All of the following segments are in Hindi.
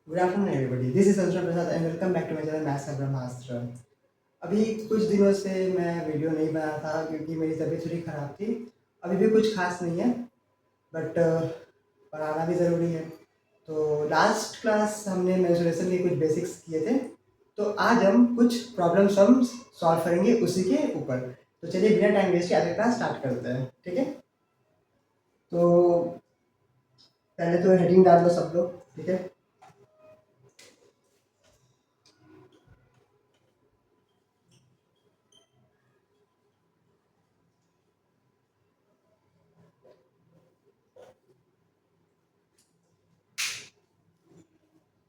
Good afternoon everybody, this is Sanjay Prasad and welcome back to my channel maths and Brahmastra. अभी कुछ दिनों से मैं वीडियो नहीं बना था क्योंकि मेरी तबीयत थोड़ी ख़राब थी। अभी भी कुछ खास नहीं है, बट पढ़ाना भी ज़रूरी है। तो लास्ट क्लास हमने मेंसुरेशन के कुछ बेसिक्स किए थे, तो आज हम कुछ प्रॉब्लम सम्स सॉल्व करेंगे उसी के ऊपर। तो चलिए बिना टाइम वेस्ट किए आज का क्लास स्टार्ट करते हैं, ठीक है। तो पहले तो हेडिंग डाल दो सब लोग, ठीक है।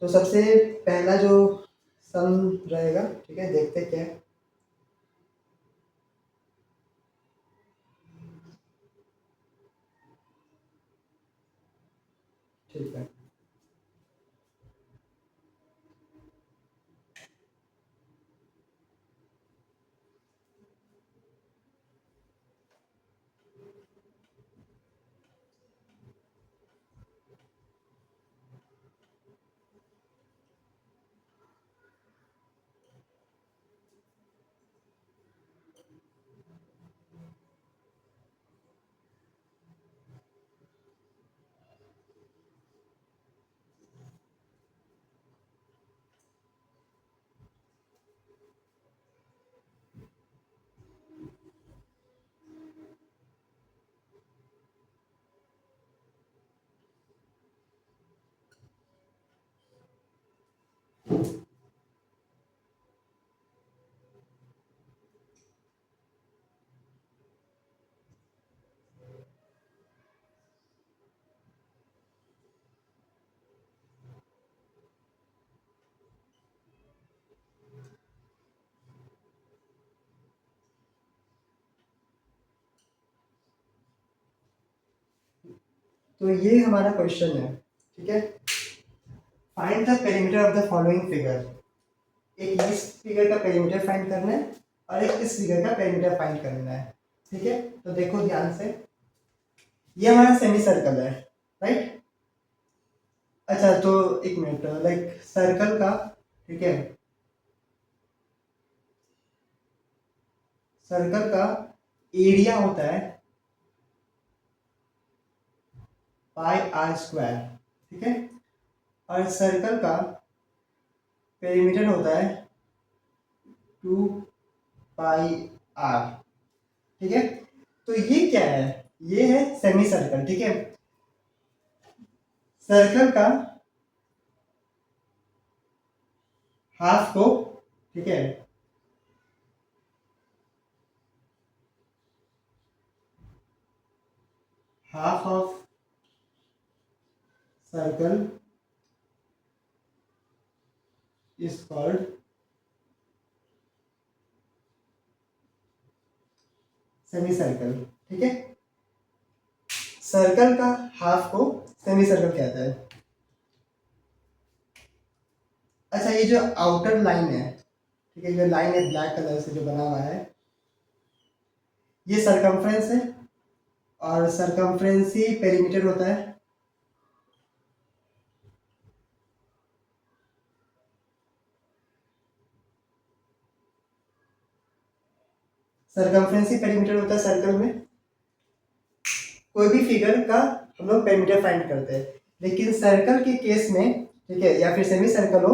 तो सबसे पहला जो सम रहेगा, ठीक है, देखते क्या है। ठीक है। तो ये हमारा क्वेश्चन है, ठीक है। Find the perimeter of the following figure. एक इस फिगर का पेरीमीटर फाइंड करना है और एक इस फिगर का पेरीमीटर फाइंड करना है, ठीक है। तो देखो ध्यान से, ये हमारा सेमी सर्कल है, राइट। अच्छा तो एक मिनट, लाइक सर्कल का, ठीक है, सर्कल का एरिया होता है पाई आर स्क्वायर, ठीक है। और सर्कल का पेरीमीटर होता है 2 पाई आर, ठीक है। तो ये क्या है, ये है सेमी सर्कल, ठीक है। सर्कल का हाफ को, ठीक है, half of circle is called semi circle, ठीक है। सर्कल का हाफ को सेमी सर्कल कहता है। अच्छा ये जो आउटर लाइन है, ठीक है, जो लाइन है ब्लैक कलर से जो बना हुआ है, ये सरकमफ्रेंस है और सरकमफ्रेंस ही पेरीमीटर होता है। सरकमफ्रेंस ही पेरीमीटर होता है सर्कल में। कोई भी फिगर का हम लोग पेरीमीटर फाइंड करते हैं, लेकिन सर्कल के केस में, ठीक है, या फिर सेमी सर्कल हो,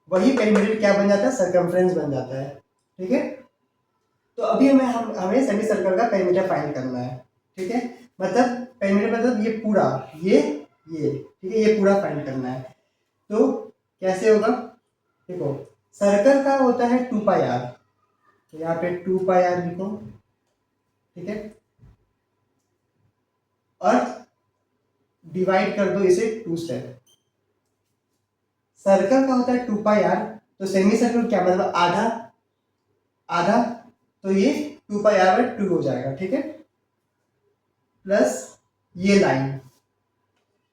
वही पेरीमीटर क्या बन जाता है, सरकमफ्रेंस बन जाता है, ठीक है। तो अभी हमें सेमी सर्कल का पेरीमीटर फाइंड करना है, ठीक है। मतलब पेरीमीटर मतलब ये पूरा, ये ठीक है, ये पूरा फाइंड करना है। तो कैसे होगा, देखो, सर्कल का होता है 2 पाई आर, तो यहाँ पे 2 पाई आर लिखो, ठीक है। और डिवाइड कर दो इसे 2 से। सर्कल का होता है 2 पाई आर, तो सेमी सर्कल क्या मतलब आधा, आधा, तो ये 2 पाई आर/2 हो जाएगा, ठीक है। प्लस ये लाइन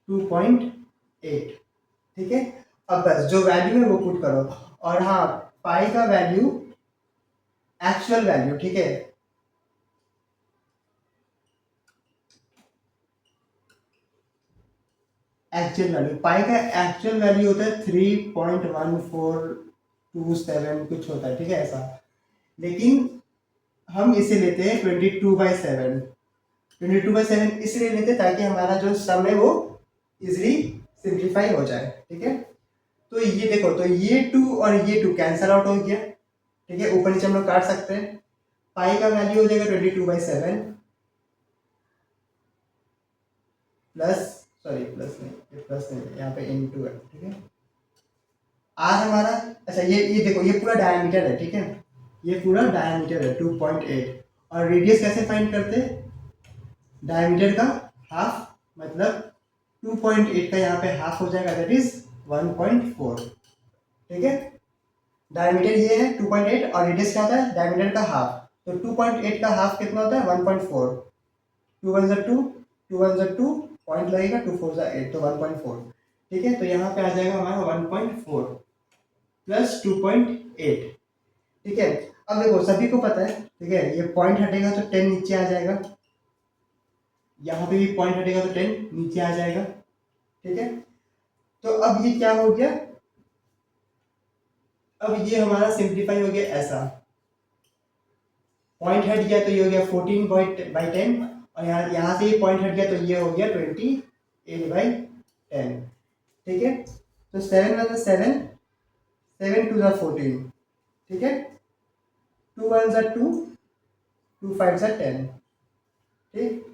2.8, ठीक है। अब बस जो वैल्यू है वो पुट करो, और हाँ, पाई का वैल्यू एक्चुअल वैल्यू, ठीक है। एक्चुअल वैल्यू, पाई का एक्चुअल वैल्यू होता है 3.1427 कुछ होता है, ठीक है ऐसा। लेकिन हम इसे लेते हैं 22/7। 22/7 इसलिए लेते हैं ताकि हमारा जो सम है वो इजिली सिंप्लीफाई हो जाए, ठीक है। तो ये देखो, तो ये 2 और ये 2 कैंसल आउट हो गया, ठीक है, ऊपर नीचे हम लोग काट सकते हैं। पाई का वैल्यू हो जाएगा 22/7 प्लस, सॉरी प्लस नहीं, ये प्लस नहीं है, यहाँ पे इनटू है, ठीक है। आर हमारा, अच्छा ये देखो, ये पूरा डायमीटर है, ठीक है, ये पूरा डायमीटर है 2.8। और रेडियस कैसे फाइंड करते हैं, डायमीटर का हाफ, मतलब 2.8 का यहाँ पे हाफ हो जाएगा, दैट इज 1.4, ठीक है। डायमीटर ये है 2.8 और रेडियस क्या होता है, डायमीटर का हाफ। तो 2.8 का हाफ कितना होता है, 1.4। 2 1 2, 2 1 2, पॉइंट लगेगा, 2 4 8, तो 1.4, ठीक है। तो यहाँ पे आ जाएगा हमारा 1.4 प्लस 2.8, ठीक है। अब देखो सभी को पता है, ठीक है, ये पॉइंट हटेगा तो 10 नीचे आ जाएगा, यहाँ पे भी पॉइंट हटेगा तो 10 नीचे आ जाएगा, ठीक है। तो अब ये क्या हो गया, अब ये हमारा सिंप्लीफाई हो गया ऐसा, पॉइंट हट गया तो ये हो गया 14/10, और यहाँ से ये पॉइंट हट गया तो ये हो गया 28/10, ठीक है। तो 7 1 7, 7 2 14, ठीक है, 2 1 2, 2 5 10, ठीक,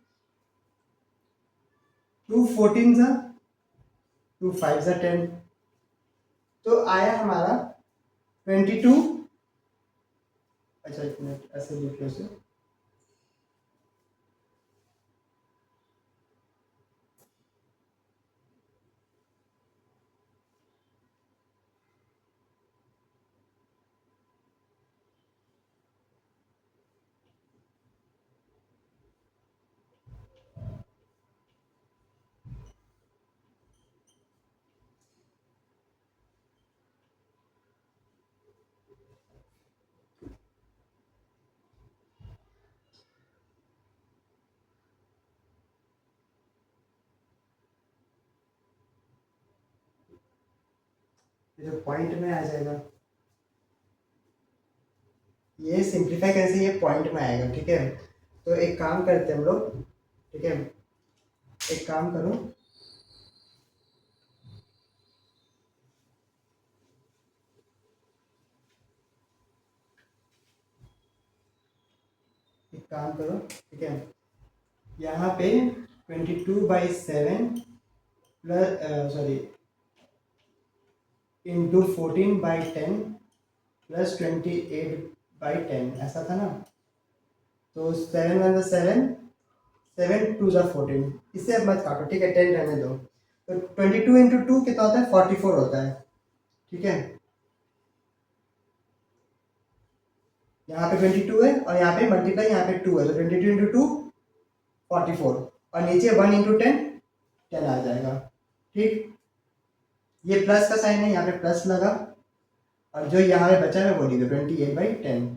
2 14 2 5 10, तो आया हमारा 22। अच्छा एक मिनट, ऐसे लिख लो इसे, ये जो पॉइंट में आ जाएगा, ये सिंप्लीफाई कैसे, ये पॉइंट में आएगा, ठीक है। तो एक काम करते हैं हम लोग, ठीक है, एक काम करो, एक काम करो, ठीक है, यहाँ पे 22/7 प्लस, सॉरी, इंटू 14/10 प्लस 28/10, ऐसा था ना। तो 7 1 7, 7 2 14, इससे अब मत काटो, ठीक है, 10 रहने दो। तो 22 × 2 कितना होता है, 44 होता है, ठीक है। यहाँ पे 22 है और यहाँ पे मल्टीप्लाई, यहाँ पे 2 है, तो 22 × 2 44, और नीचे 1 × 10 10 आ जाएगा, ठीक। ये प्लस का साइन है, यहाँ पे प्लस लगा, और जो यहाँ पे बचा है वो लिखो 28/10,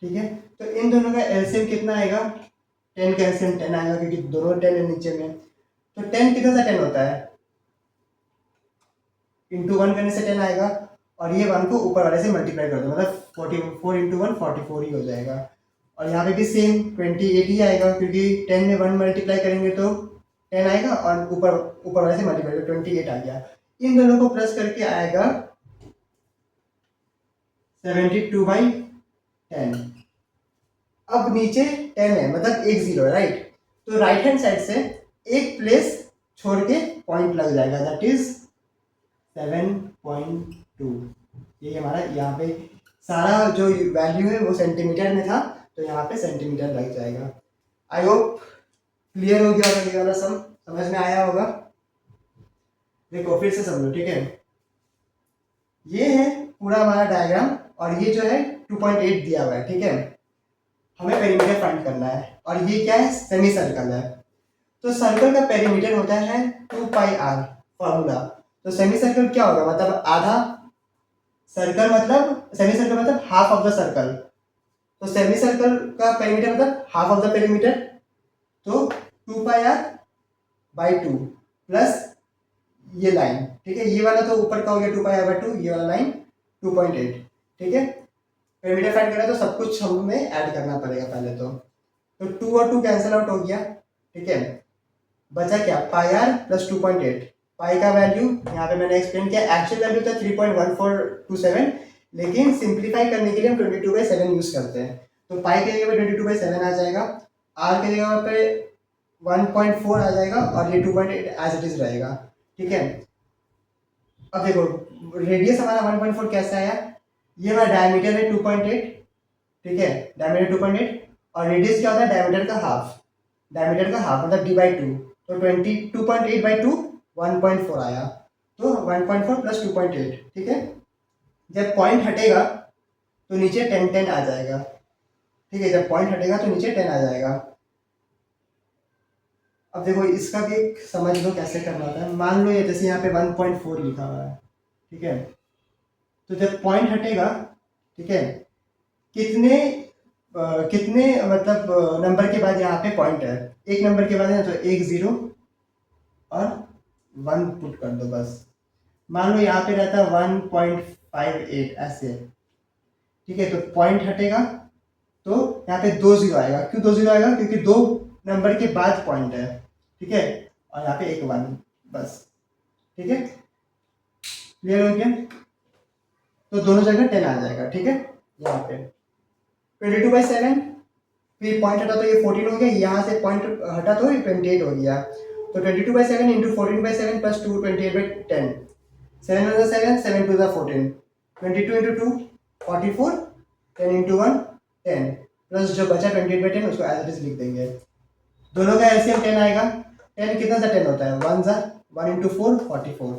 ठीक है। तो इन दोनों का एलसीएम कितना आएगा, 10 का एलसीएम 10 आएगा, क्योंकि दोनों 10 है नीचे में। तो 10 कितना सा 10 होता है, इंटू 1 करने से 10 आएगा, और ये 1 को ऊपर वाले से मल्टीप्लाई कर दो, मतलब 44 × 1 44 ही हो जाएगा। और यहाँ पे भी सेम 28 ही आएगा, क्योंकि 10 में 1 मल्टीप्लाई करेंगे तो 10 आएगा, और ऊपर ऊपर वाले से मल्टीप्लाई तो 28 आ गया। इन दोनों को प्लस करके आएगा 72/10। अब नीचे 10 है, मतलब एक जीरो है, राइट। तो राइट हैंड साइड से एक प्लेस छोड़ के पॉइंट लग जाएगा, दैट इज 7.2। ये हमारा यहाँ पे सारा जो वैल्यू है वो सेंटीमीटर में था, तो यहाँ पे सेंटीमीटर लग जाएगा। आई होप क्लियर हो गया होगा, ये वाला सम समझ में आया होगा। देखो फिर से समझो, ठीक है, ये है पूरा हमारा डायग्राम, और ये जो है 2.8 दिया हुआ है, ठीक है। हमें पेरीमीटर फाइंड करना है, और ये क्या है, सेमी सर्कल है। तो सर्कल का पेरीमीटर होता है 2πr, फॉर्मूला। तो सेमी सर्कल क्या होगा, मतलब आधा सर्कल, मतलब सेमी सर्कल मतलब हाफ ऑफ द सर्कल। तो सेमी सर्कल का पेरीमीटर मतलब हाफ ऑफ द पेरीमीटर, तो 2πr/2, प्लस ये लाइन, ठीक है, ये वाला तो ऊपर का हो गया 2 पाई/2, ये वाला लाइन 2.8, ठीक है। पेरीमीटर फाइंड करें तो सब कुछ हमें ऐड करना पड़ेगा पहले तो 2 और 2 कैंसिल आउट हो गया, ठीक है। बचा क्या, पाई आर प्लस 2.8। पाई का वैल्यू यहाँ पे मैंने एक्सप्लेन किया, एक्चुअल वैल्यू था 3.1427, लेकिन सिंप्लीफाई करने के लिए हम 22/7 यूज करते हैं, तो पाई के जगह पे 22/7 आ जाएगा, आर के जगह पे 1.4 आ जाएगा और ये 2.8 एज इट इज रहेगा, ठीक है। अब देखो रेडियस हमारा 1.4 कैसे आया, ये हमारा डायमीटर है 2.8, ठीक है, डायमीटर 2.8 और रेडियस क्या होता है, डायमीटर का हाफ, डायमीटर का हाफ मतलब d/2, तो 22.8/2 1.4 आया, तो 1.4 प्लस 2.8, ठीक है। जब पॉइंट हटेगा तो नीचे 10 आ जाएगा, ठीक है, जब पॉइंट हटेगा तो नीचे 10 आ जाएगा। अब देखो इसका भी एक समझ लो कैसे करना होता है, मान लो ये जैसे यहाँ पे 1.4 लिखा हुआ है, ठीक है, तो जब पॉइंट हटेगा, ठीक है, कितने कितने मतलब नंबर के बाद यहाँ पे पॉइंट है, एक नंबर के बाद है तो एक 0 और 1 पुट कर दो बस। मान लो यहाँ पे रहता है 1.58 ऐसे, ठीक है, तो पॉइंट हटेगा तो यहाँ पे 2 0 आएगा, क्यों 2 0 आएगा, क्योंकि 2 नंबर के बाद पॉइंट है, ठीक है, और यहाँ पे एक 1 बस, ठीक है, क्लियर हो गया, तो दोनों जगह 10 आ जाएगा, ठीक है। यहाँ पे 22/7, फिर पॉइंट हटा तो ये 14 हो गया, यहाँ से पॉइंट हटा तो ये 28 हो गया, तो 22/7 into 14/7 plus 2 28/10, 7 1 7, 7 2 14, 22 into 2 44, 10 into 1 10, plus जो बचा 28/10 उसको एज इट इज लिख देंगे, दोनों का एलसीएम 10 आएगा, 10 कितना सा 10 होता है, 1 सा 1 इंटू 4 44,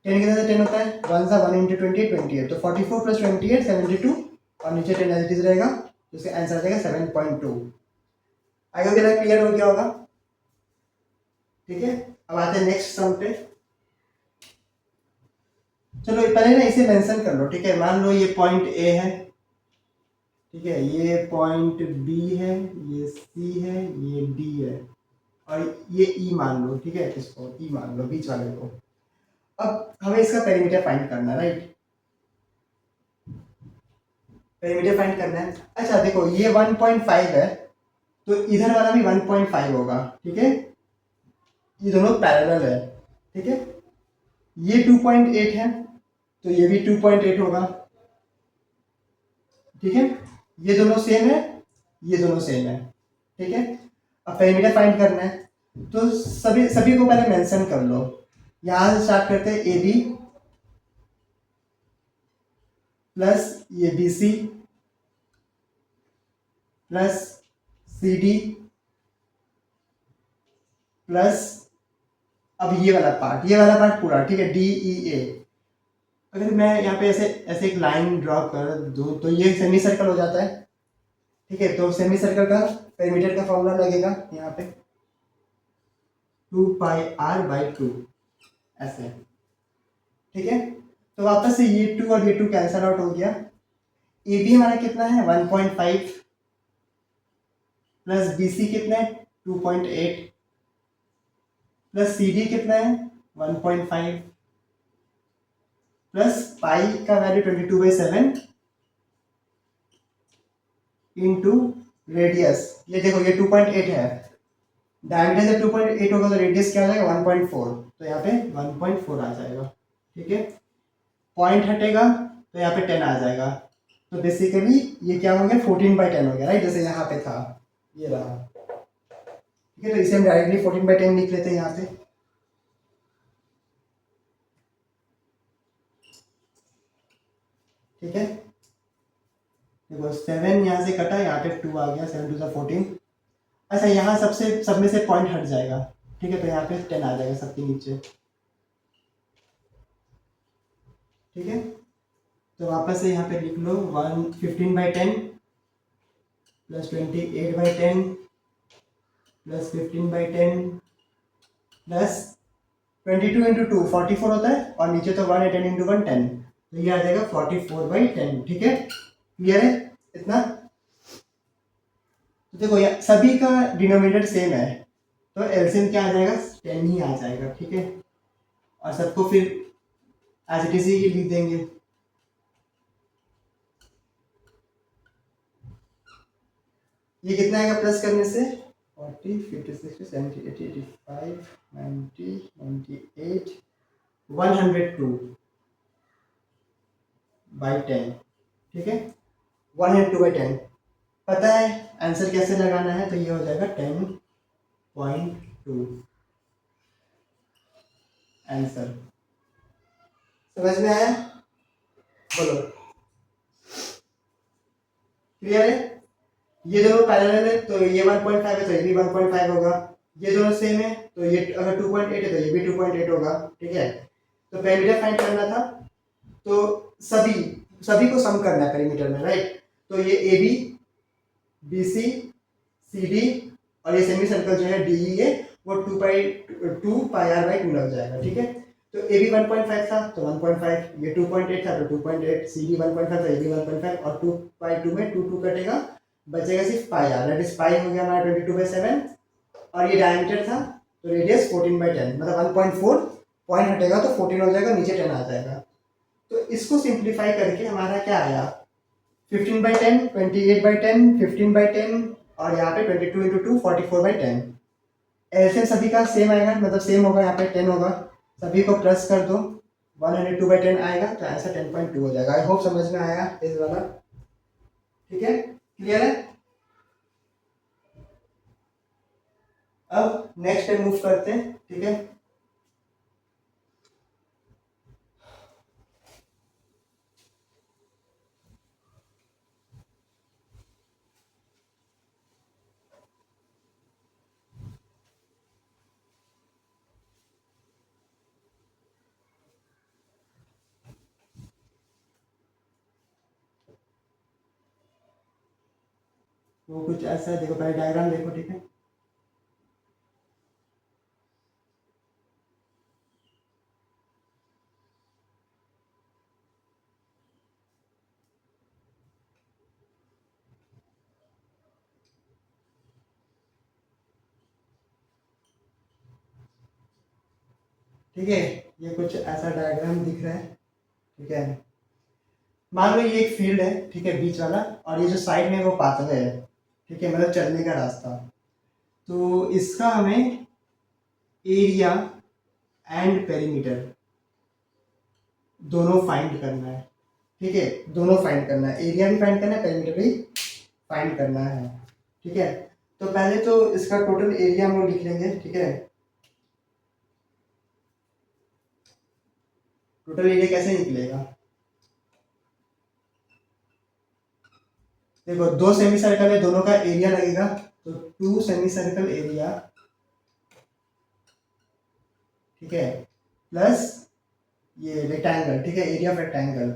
10 कितना सा 10 होता है, 1 सा 1 इंटू 28 28, तो 44 प्लस 28 72 और नीचे 10 एज इट इज रहेगा, तो इसका आंसर आ जाएगा 7.2। आगे क्या क्लियर हो गया होगा, ठीक है। अब आते हैं नेक्स्ट सम पे, चलो पहले ना इसे मेंशन कर लो, ठीक है, मान लो ये पॉइंट ए है, ठीक है, ये पॉइंट बी है, ये सी है, ये डी है और ये ई मान लो, ठीक है, इसको ई मान लो बीच वाले को। अब हमें इसका पेरीमीटर फाइंड करना है, राइट, पेरीमीटर फाइंड करना है। अच्छा देखो ये 1.5 है तो इधर वाला भी 1.5 होगा, ठीक है, ये दोनों पैरेलल है, ठीक है, ये 2.8 है तो ये भी 2.8 होगा, ठीक है, ये दोनों सेम है, ये दोनों सेम है, ठीक है। अब पेरीमीटर फाइंड करना है तो सभी सभी को पहले मेंशन कर लो, यहां से स्टार्ट करते हैं, ए बी प्लस ये B C plus C D plus अब ये वाला पार्ट पूरा, ठीक है, डी ई ए। अगर मैं यहाँ पे ऐसे ऐसे एक लाइन ड्रॉ कर दूँ तो ये सेमी सर्कल हो जाता है, ठीक है, तो सेमी सर्कल का पेरीमीटर का फॉर्मूला लगेगा यहाँ पे 2πr/2 ऐसे, ठीक है। तो वापस से ये 2 और ये 2 कैंसल आउट हो गया, ए बी हमारा कितना है 1.5 प्लस बी सी कितना है 2.8 प्लस सी डी कितना है 1.5 प्लस पाई का वैल्यू 22/7 इंटू रेडियस, ये देखो ये 2.8 है, डायमीटर जब 2.8 होगा तो रेडियस क्या आ जाएगा 1.4, तो यहाँ पे 1.4 आ जाएगा, ठीक है। पॉइंट हटेगा तो यहाँ पे 10 आ जाएगा, तो बेसिकली ये क्या हो गया 14/10 हो गया, राइट, जैसे यहाँ पे था ये रहा, ठीक है, तो इसे हम डायरेक्टली 14/10 लिख लेते हैं यहाँ पे, ठीक है। देखो 7 यहाँ से कटा, यहाँ पे 2 आ गया, 7 2 14। अच्छा यहाँ सब में से पॉइंट हट जाएगा, ठीक है, तो यहाँ पे 10 आ जाएगा सबके नीचे, ठीक है। तो वापस से यहाँ पे लिख लो 15/10 प्लस 28/10 प्लस 15/10 प्लस 22 इंटू 2 44 होता है और नीचे तो 1 है, 10 इंटू 1 10, तो ये आ जाएगा 44/10, ठीक है, क्लियर है इतना। तो देखो सभी का डिनोमिनेटर सेम है, तो एलसीएम क्या आ जाएगा, 10 ही आ जाएगा, ठीक है। और सबको फिर एज इट इज ही लिख देंगे। ये कितना आएगा प्लस करने से, 40, 50, 60, 70, 80, 85, 90, 98, 102 बाई 10, ठीक है। 102/10 पता है आंसर कैसे लगाना है, तो ये हो जाएगा 10.2 आंसर। समझ में आया, बोलो क्लियर है। ये दोनों पैरेलल है तो ये 1.5 है तो ये भी 1.5 होगा, ये दोनों सेम है तो ये अगर 2.8 है तो ये भी 2.8 होगा, ठीक है। तो पेरीमीटर फाइंड करना था, तो सभी सभी को सम करना है पेरीमीटर में, राइट। तो ये A B, B C, C D और ये सेमी सर्कल जो है डी ई ए, वो 2 पाई r/2 लग जाएगा, ठीक है। तो ए बी 1.5 था तो 1.5, ये 2.8 था तो 2.8, सी डी 1.5 था, ये भी 1.5 और 2/2 में 2 कटेगा, बचेगा सिर्फ पाई आर, दैट इज पाई हो गया हमारा 22/7। और ये डायमीटर था तो रेडियस 14/10, मतलब 1.4 पॉइंट हटेगा तो 14 हो जाएगा, नीचे 10 आ जाएगा। तो इसको सिंप्लीफाई करके हमारा क्या आया, 15/10, 28/10, 15/10 और यहाँ पे 22 × 2 44/10। एलसीएम सभी का सेम आएगा, मतलब सेम होगा, यहाँ पे 10 होगा, सभी को प्लस कर दो, 102/10 आएगा तो आंसर 10.2 हो जाएगा। आई होप समझ में आया इस वाला, ठीक है, क्लियर है। अब नेक्स्ट पे मूव करते हैं, ठीक है। वो कुछ ऐसा है, देखो पहले डायग्राम देखो, ठीक है। ठीक है, ये कुछ ऐसा डायग्राम दिख रहा है, ठीक है। मान लो ये एक फील्ड है, ठीक है, बीच वाला, और ये जो साइड में वो पाथवे है, ठीक है, मतलब चलने का रास्ता। तो इसका हमें एरिया एंड पेरीमीटर दोनों फाइंड करना है, ठीक है, दोनों फाइंड करना है, एरिया भी फाइंड करना है, पेरीमीटर भी फाइंड करना है, ठीक है। तो पहले तो इसका टोटल एरिया हम लोग लिख लेंगे, ठीक है। टोटल एरिया कैसे निकलेगा, देखो दो सेमी सर्कल है, दोनों का एरिया लगेगा, तो 2 सेमी सर्कल एरिया, ठीक है, प्लस ये रेक्टेंगल, ठीक है, एरिया ऑफ रेक्टेंगल,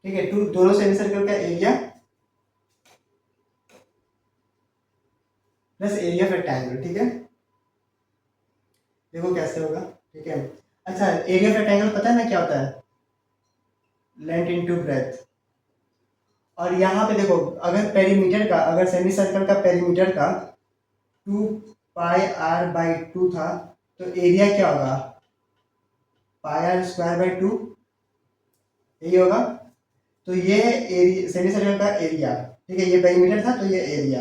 ठीक है, टू दोनों सेमी सर्कल का area plus area of rectangle, ठीक है। देखो कैसे होगा, ठीक है। अच्छा, एरिया ऑफ रेक्टेंगल पता है ना क्या होता है, लेंथ इनटू ब्रेथ। और यहाँ पे देखो, अगर पेरीमीटर का, अगर सेमी सर्कल का पेरीमीटर का 2 पाई r/2 था, तो एरिया क्या होगा, πr² / 2, यही होगा। तो ये है एरिया, सेमी सर्कल का एरिया, ठीक है, ये पेरीमीटर था तो ये एरिया।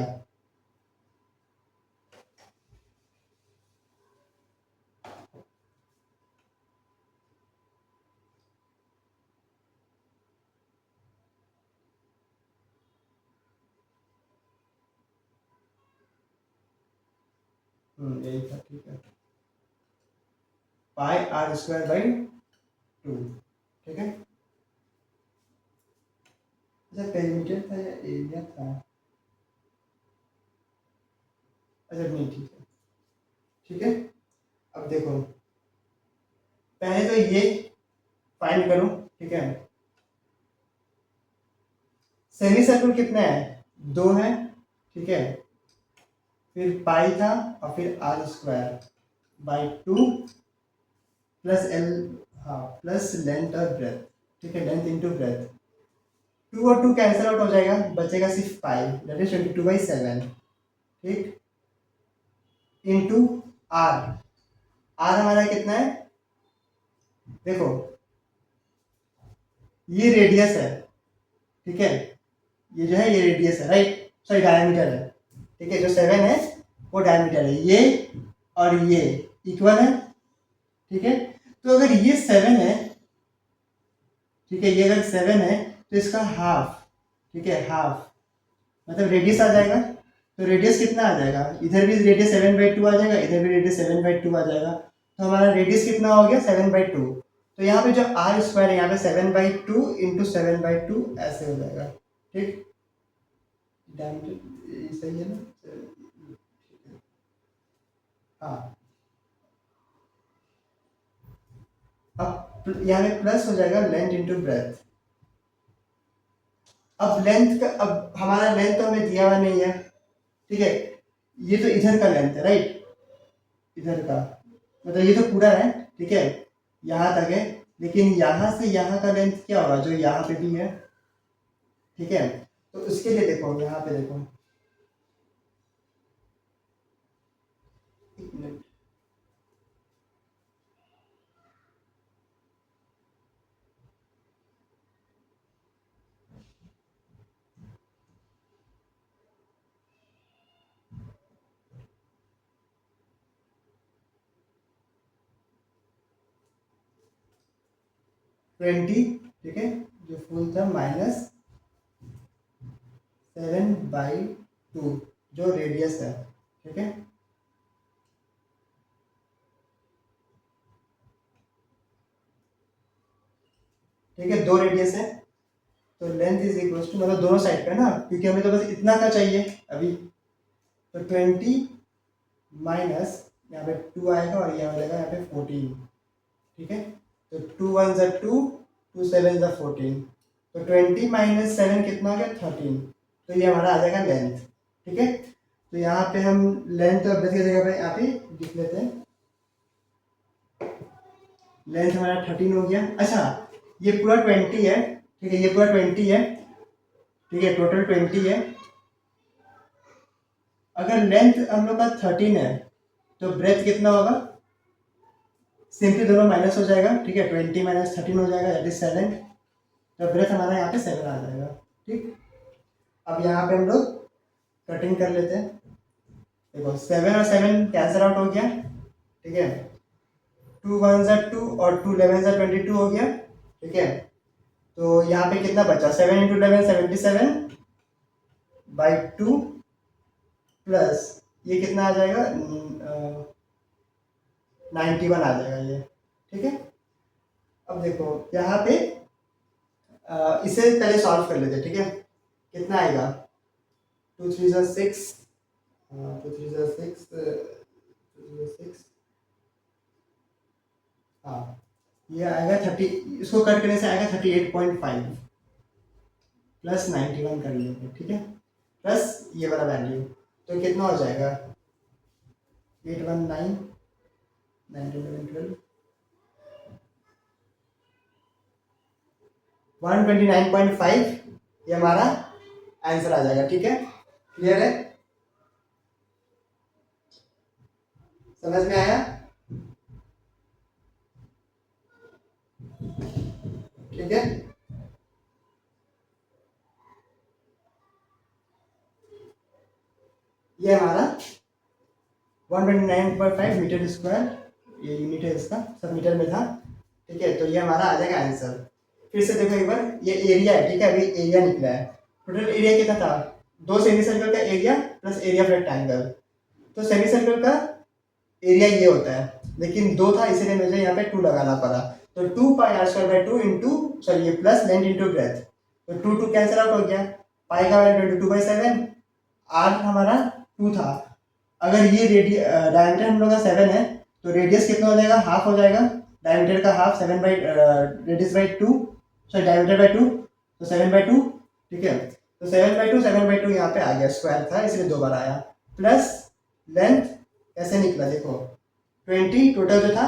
यही था, ठीक है, πr²/2, ठीक है। अच्छा, पेरीमीटर था या एरिया था, अच्छा नहीं, ठीक है, ठीक है। अब देखो पहले तो ये फाइंड करो, ठीक है। सेमी सर्कल कितना है, 2 है, ठीक है, फिर पाई था और फिर r² / 2 प्लस l, हाँ, प्लस लेंथ और ब्रेथ, ठीक है, लेंथ इंटू ब्रेथ। 2 और 2 कैंसिल आउट हो जाएगा, बचेगा सिर्फ पाई, दैट इज 22/7, ठीक, इंटू आर। आर हमारा कितना है, देखो ये रेडियस है, ठीक है, ये जो है ये रेडियस है, राइट, सॉरी डायमीटर है, ठीक है, जो 7 है वो डायमीटर है, ये और ये इक्वल है, ठीक है। तो अगर ये 7 है, ठीक है, ये अगर 7 है तो इसका हाफ, ठीक है, हाफ मतलब रेडियस आ जाएगा। तो रेडियस कितना आ जाएगा, इधर भी रेडियस 7/2 आ जाएगा, इधर भी रेडियस 7/2 आ जाएगा। तो हमारा रेडियस कितना हो गया, 7/2। तो यहाँ पे जो आर स्क्वायर है, यहाँ पे 7/2 इंटू 7/2 ऐसे हो जाएगा, ठीक, डायमीटर सही है ना, हाँ। अब यहाँ पे प्लस हो जाएगा लेंथ इंटू ब्रेथ। अब लेंथ का, अब हमारा लेंथ तो हमें दिया हुआ नहीं है, ठीक है, ये तो इधर का लेंथ है, राइट, इधर का मतलब ये तो पूरा है, ठीक है, यहाँ तक है, लेकिन यहाँ से यहाँ का लेंथ क्या होगा, जो यहाँ पे भी है, ठीक है। तो उसके लिए देखो, यहाँ पे देखो, एक मिनट, 20, ठीक है, जो फुल था माइनस 7/2 जो रेडियस है, ठीक है, ठीक है, 2 रेडियस है, तो लेंथ इज इक्वल टू, मतलब दोनों साइड पे ना, क्योंकि हमें तो बस इतना का चाहिए अभी, तो 20 माइनस यहाँ पे 2 आएगा और यहाँ जाएगा यहाँ पे 14, ठीक है, तो 2 1 ज़ा 2, 2 7 ज़ा 14, तो 20 माइनस 7 कितना हो गया, 13। तो ये हमारा आ जाएगा लेंथ, ठीक है। तो यहाँ पे हम लेंथ और ब्रेथ की जगह पे यहाँ पे लिख लेते हैं, लेंथ हमारा 13 हो गया। अच्छा, ये पूरा 20 है, ठीक है, ये पूरा 20 है, ठीक है, टोटल 20 है। अगर लेंथ हम लोग का 13 है तो ब्रेथ कितना होगा, सिंपली दोनों माइनस हो जाएगा, ठीक है, 20 माइनस 13 हो जाएगा, दैट इज 7। तो ब्रेथ हमारा यहाँ पे 7 आ जाएगा, ठीक। अब यहाँ पे हम लोग कटिंग कर लेते हैं, देखो 7 और 7 कैंसिल आउट हो गया, ठीक है, 2 1 ज़ा 2 और 2 11 ज़ा 22 हो गया, ठीक है। तो यहाँ पे कितना बचा, 7 इंटू 11 77/2 प्लस ये कितना आ जाएगा, 91 आ जाएगा ये, ठीक है। अब देखो यहाँ पे इसे पहले सॉल्व कर लेते हैं, ठीक है, कितना आएगा, 2 3 ज़ा 6, 2 3 ज़ा 6, 2 6, हाँ, ये आएगा 30, इसको कट करने से आएगा 38.5 प्लस 91 कर लेंगे, ठीक है, प्लस ये वाला वैल्यू, तो कितना हो जाएगा, 819 19 129.5, ये हमारा आंसर आ जाएगा, ठीक है, क्लियर है, समझ में आया, ठीक है। ये हमारा 129.5 मीटर स्क्वायर, ये यूनिट है इसका, सब मीटर में था, ठीक है। तो ये हमारा आ जाएगा आंसर। फिर से देखो एक बार, ये एरिया है, ठीक है, अभी एरिया निकला है, टोटल एरिया कितना था, 2 सेमी सर्कल का area plus area of rectangle. तो सेमी सर्कल का एरिया ये होता है, लेकिन 2 था इसीलिए मुझे यहाँ पे 2 लगाना पड़ा, तो 2πr² इंटू, सॉरी ये प्लस लेंथ इंटू ब्रेथ, तो 2 2 कैंसिल आउट हो गया, पाई का वैल्यू 22/7, आर हमारा 2 था। अगर ये डायमीटर हम लोग का 7 है तो रेडियस कितना हो जाएगा, हाफ हो जाएगा, डायमीटर का half, 7 by radius by 2, sorry diameter by 2, तो 7/2, ठीक है। तो 7/2 यहाँ पे आ गया, स्क्वायर था इसलिए 2 बार आया, प्लस लेंथ कैसे निकला देखो, 20 टोटल जो था,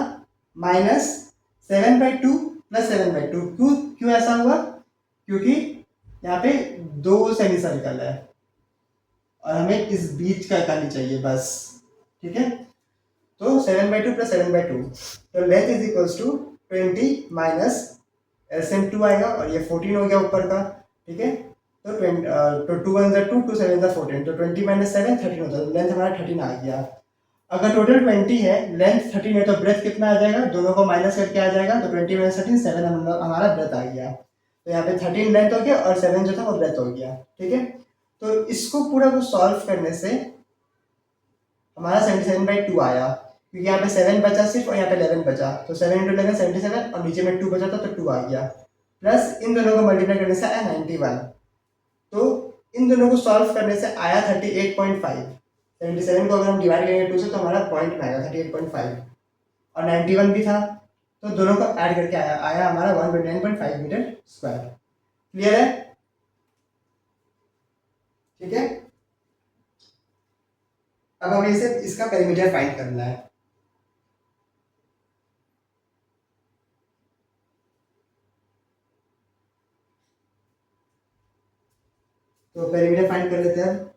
माइनस 7/2 प्लस 7/2। क्यों क्यों ऐसा हुआ? क्योंकि यहाँ पे दो सेमी सर्कल है और हमें इस बीच का करनी चाहिए बस। ठीक है, तो 7/2 प्लस 7/2, तो length is equals to 20 minus LCM 2 आएगा और ये 14 हो गया ऊपर का। ठीक है, तो 20 तो 2 1 2 2 7 14, तो 20 माइनस 7 13 होता है, लेंथ हमारा 13 आ गया। अगर टोटल 20 है, लेंथ 13 है, तो ब्रेथ कितना आ जाएगा? दोनों को माइनस करके आ जाएगा, तो 20 माइनस 13 7 हमारा ब्रेथ आ गया। तो यहाँ पे 13 लेंथ हो गया और 7 जो था वो ब्रेथ हो गया। ठीक है, तो इसको पूरा को सॉल्व करने से हमारा 77/2 आया, क्योंकि यहाँ पे 7 बचा सिर्फ और यहाँ पे 11 बचा, तो 7 × 11 77 और नीचे में 2 बचा था तो 2 आ गया, प्लस इन दोनों को मल्टीप्लाई करने से आया 91। तो इन दोनों को सॉल्व करने से आया 38.5। 77 को अगर हम डिवाइड करेंगे 2 से तो हमारा पॉइंट में आएगा 38.5 और 91 भी था, तो दोनों को ऐड करके आया हमारा 129.5 मीटर स्क्वायर। क्लियर है? ठीक है, अब हमें इसे इसका पेरीमीटर फाइंड करना है। तो पेरीमीटर फाइंड कर लेते हैं।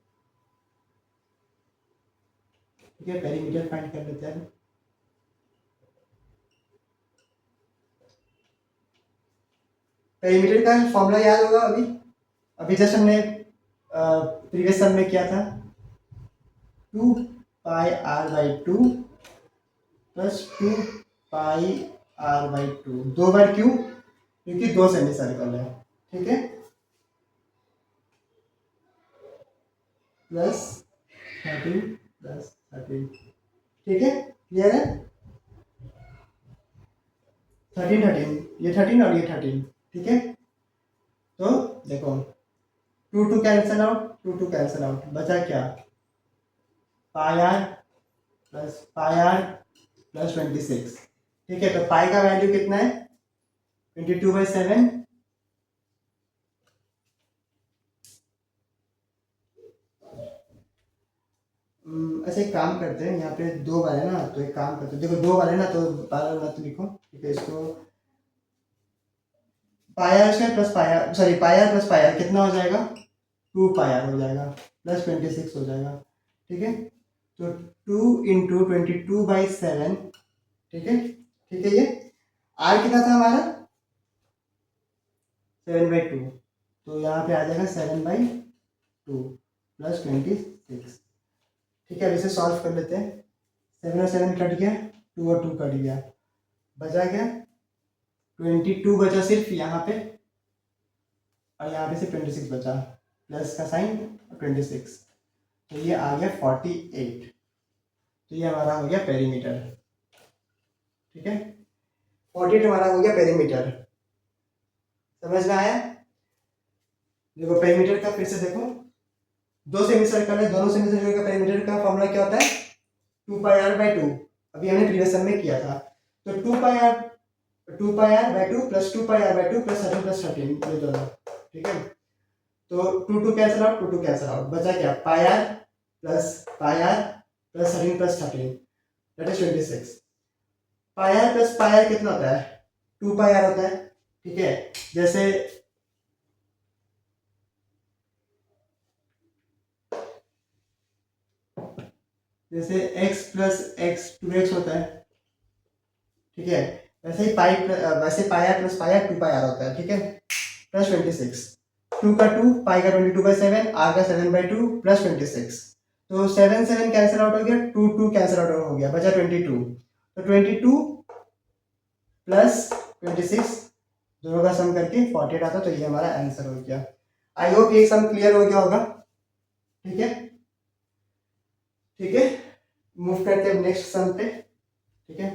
ठीक है, पेरीमीटर फाइंड कर लेते हैं। पेरीमीटर का फॉर्मूला याद होगा अभी अभी जस्ट हमने प्रीवियस सम में किया था, 2πr/2 प्लस 2πr/2। 2 बार क्यों? क्योंकि 2 सेमी सर्कल है। ठीक है, प्लस 13 प्लस 13। ठीक है, क्लियर है? 13 13, ये 13 और ये 13। ठीक है, तो देखो 2 2 कैंसिल आउट, 2 2 कैंसिल आउट, बचा क्या? πr plus πr plus 26। ठीक है, तो पाई का वैल्यू कितना है? 22/7। ऐसे एक काम करते हैं, यहाँ पे 2 बार है ना, तो एक काम करते हैं, देखो 2 बार है ना, तो बार मत लिखो। ठीक है, इसको पाया स्क्वायर प्लस पाया, सॉरी पाया प्लस पाया कितना हो जाएगा? 2 पाया हो जाएगा, प्लस 26 हो जाएगा। ठीक है, तो 2 इंटू 22/7। ठीक है, ठीक है, ये आर कितना था हमारा? 7/2, तो यहाँ पे आ जाएगा 7/2 प्लस 26। ठीक है, अब इसे सॉल्व कर लेते हैं। 7 और 7 कट गया, 2 और 2 कट गया, बचा क्या? 22 बचा सिर्फ यहाँ पे और यहाँ पे से 26 बचा, प्लस का साइन 26, तो ये आ गया 48। तो ये हमारा हो गया पेरीमीटर। ठीक है, 48 हमारा हो गया पेरीमीटर। समझ में आया? देखो पेरीमीटर का फिर से देखो, दो सेमी सर्कल है, दोनों सेमी सर्कल का पेरीमीटर का फॉर्मूला क्या होता है? 2πr/2। अभी हमने प्रीवियस सम में किया था, तो 2πr/2 plus 2πr/2 plus 13 plus 13, ये दोनों। ठीक है, तो 2 2 कैंसिल आउट, 2 2 कैंसिल आउट, बचा क्या? πr plus 13 plus 13, that is 26। πr plus πr कितना होता है? 2πr होता है। ठीक है, जैसे जैसे x प्लस x 2x होता है। ठीक है, वैसे ही वैसे पाया प्लस पाया 2πr होता है। ठीक है, प्लस 26, 2 का 2, पाई का 22/7, आर का 7/2 प्लस 26, तो 7 7 कैंसिल आउट हो गया, 2 2 कैंसिल आउट हो गया, बचा 22, तो 22 प्लस 26 दोनों का सम करके 48 आता, तो ये हमारा आंसर हो गया। आई होप ये सम क्लियर हो गया होगा। ठीक है, ठीक है, मूव करते हैं नेक्स्ट सम पे। ठीक है,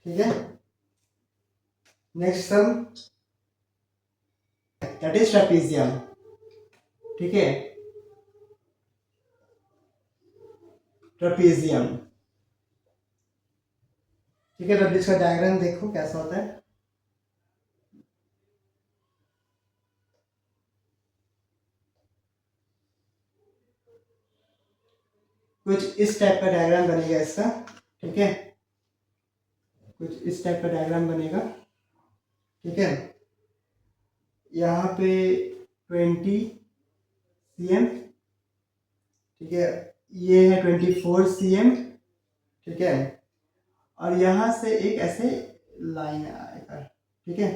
ठीक है, next sum that is trapezium. ठीक है, ट्रेपेजियम। ठीक है, तो इसका डायग्राम देखो कैसा होता है। कुछ इस टाइप का डायग्राम बनेगा इसका, ठीक है, कुछ इस टाइप का डायग्राम बनेगा, ठीक है। यहाँ पे 20 cm, ठीक है, ये है 24 cm, ठीक है, और यहाँ से एक ऐसे लाइन आएगा, ठीक है,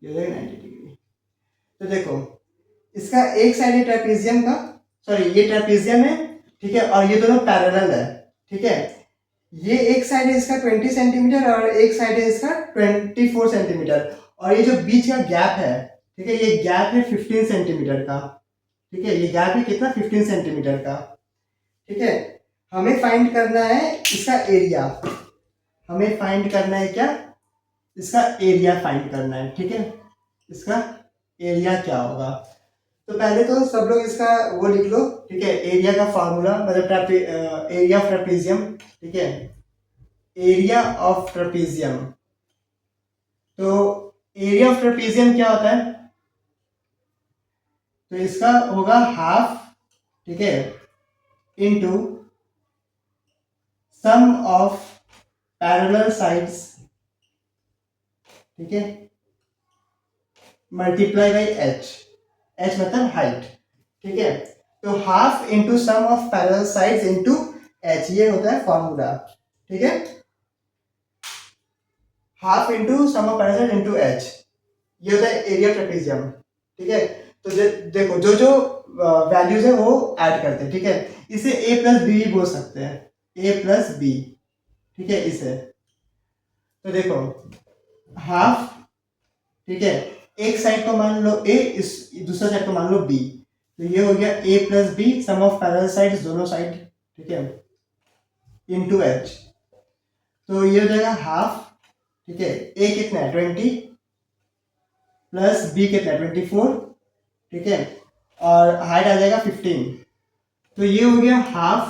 ये 90 डिग्री। तो देखो इसका एक साइड है ट्रेपेजियम का, सॉरी ये ट्रेपेजियम है, ठीक है, और ये दोनों पैरेलल है, ठीक है। ये एक साइड है इसका 20 सेंटीमीटर और एक साइड है इसका 24 सेंटीमीटर, और ये जो बीच का गैप है, ठीक है, ये गैप है 15 सेंटीमीटर का, ठीक है, ये गैप है कितना, 15 सेंटीमीटर का, ठीक है। हमें फाइंड करना है इसका एरिया, हमें फाइंड करना है क्या, इसका एरिया फाइंड करना है, ठीक है, इसका एरिया क्या होगा। तो पहले तो सब लोग इसका वो लिख लो, ठीक है, एरिया का फार्मूला, मतलब एरिया ऑफ ट्रेपेजियम, ठीक है, एरिया ऑफ ट्रेपेजियम। तो एरिया ऑफ ट्रेपेजियम क्या होता है, तो इसका होगा हाफ, ठीक है, into sum of parallel sides, ठीक है, मल्टीप्लाई बाई एच, एच मतलब हाइट, ठीक है। तो half into sum of parallel sides into H, ये होता है फॉर्मूला, ठीक है, half into sum of parallel side into H, ये होता है एरिया ट्रेपेजियम, ठीक है। तो देखो जो जो वैल्यूज है वो ऐड करते हैं, ठीक है, इसे a प्लस बी बोल सकते हैं, a प्लस बी, ठीक है, इसे। तो देखो हाफ, ठीक है, एक साइड को मान लो a, इस दूसरा साइड को मान लो b, तो ये हो गया a plus B sum of parallel sides दोनों साइड, ठीक है, इनटू h। तो ये हो जाएगा हाफ, ठीक है, a कितना है 20 प्लस b कितना है 24, ठीक है, और हाइट आ जाएगा 15। तो ये हो गया हाफ,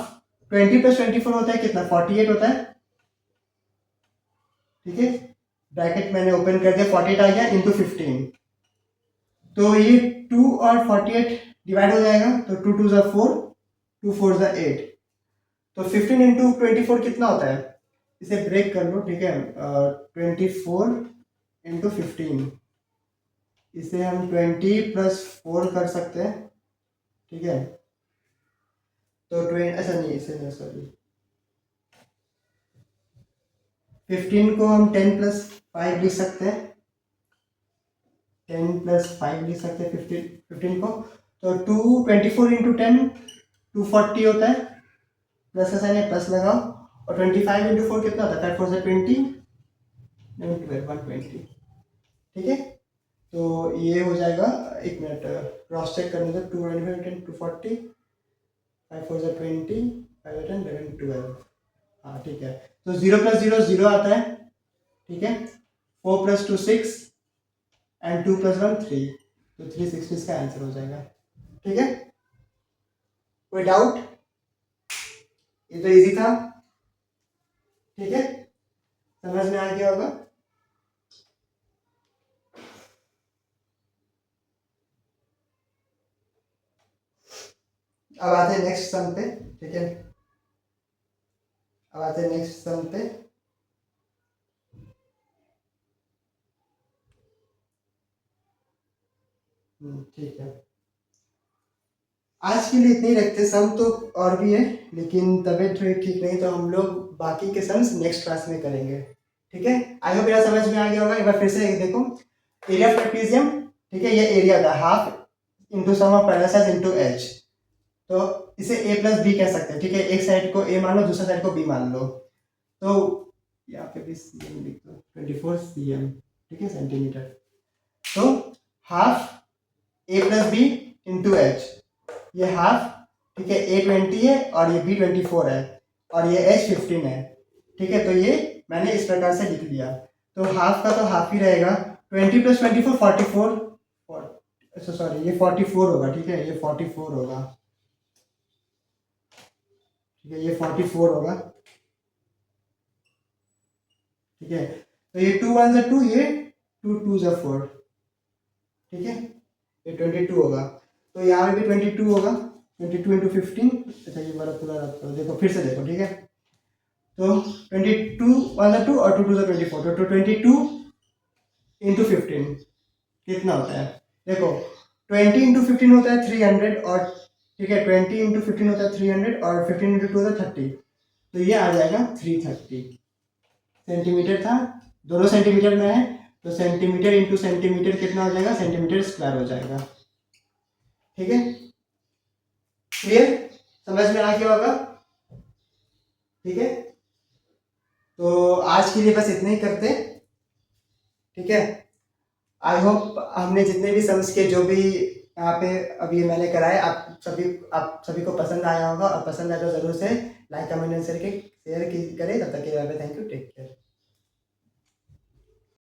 20 प्लस 24 होता है कितना, 48 होता है, ठीक है, ब्रैकेट मैंने ओपन कर दिया, 48 आ गया इंटू 15। तो ये 2 और 48 डिवाइड हो जाएगा, तो 2 2 ज़ा 4, 2 4 ज़ा 8, तो 15 इंटू 24 कितना होता है, इसे ब्रेक कर लो, ठीक है, 24 इंटू 15, इसे हम 20 प्लस 4 कर सकते हैं, ठीक है। तो 20, ऐसा नहीं, इसे नहीं, सॉरी, 15 को हम 10 प्लस 5 लिख सकते हैं, 10 प्लस 5 लिख सकते हैं 15 को। तो 24 इंटू 10 240 होता है, प्लस का साइन है, प्लस लगाओ, और 25 इंटू 4 कितना होता है, 5 4 से 20, 120, ठीक है। तो ये हो जाएगा, एक मिनट क्रॉस चेक करने दो, 225 240, 5 4 से 20, 5 10 11 12, हाँ ठीक है। तो 0 प्लस 0 0 आता है, ठीक है, 4 प्लस 2 6 एंड 2 प्लस 1 3, तो 360 इसका आंसर हो जाएगा, ठीक है। कोई डाउट, ये तो इजी था, ठीक है, समझ में आ गया होगा। अब आते हैं नेक्स्ट सम पे, ठीक है, अब आते हैं नेक्स्ट सम पे। ठीक है, आज के लिए इतने ही रखते, सम तो और भी है, लेकिन तबीयत थोड़ी ठीक नहीं, तो हम लोग बाकी के सम्स नेक्स्ट क्लास में करेंगे, ठीक है। आई होप मेरा समझ में आ गया होगा। एक बार फिर से देखो, एरिया ऑफ ट्रेपेजियम, ठीक है, ये एरिया था half into sum of parallel sides into H, तो इसे a प्लस बी कह सकते हैं, ठीक है, एक साइड को a मान लो, दूसरा साइड को b मान लो, तो यहाँ पे भी cm लिख दो, 24 cm, ठीक है, सेंटीमीटर। तो half a plus B into H, ये हाफ, ठीक है, a 20 है और ये b 24 है और ये h 15 है, ठीक है। तो ये मैंने इस प्रकार से लिख लिया। तो हाफ का तो हाफ ही रहेगा, 20 प्लस 24 44, अच्छा सॉरी ये 44 होगा, ठीक है, ये 44 होगा, ठीक है, ये 44 होगा, ठीक है। तो ये 2 1 2, ये 2 2 4, ठीक है, ये 22 होगा, तो यहाँ पे भी 22 होगा, 22 इंटू 15, अच्छा ये वाला पूरा रख दो, देखो फिर से देखो, ठीक है। तो 22 वन ज़ा 2 और 2 टू ज़ा 24, तो 22 इंटू 15 कितना होता है, देखो 20 इंटू 15 होता है 300, और ठीक है 20 इंटू 15 होता है 300, और 15 इंटू 2 होता है 30, तो ये आ जाएगा 330 सेंटीमीटर था, दोनों सेंटीमीटर में है, तो सेंटीमीटर इंटू सेंटीमीटर कितना हो जाएगा, सेंटीमीटर स्क्वायर हो जाएगा। ठीक है, क्लियर, समझ में आ गया होगा। ठीक है, तो आज के लिए बस इतना ही करते, ठीक है। आई होप हमने जितने भी सम्स के जो भी यहाँ पे अभी मैंने कराए आप सभी को पसंद आया होगा, और पसंद आया तो जरूर से लाइक कमेंट शेयर करें। तब तक के लिए थैंक यू, टेक केयर।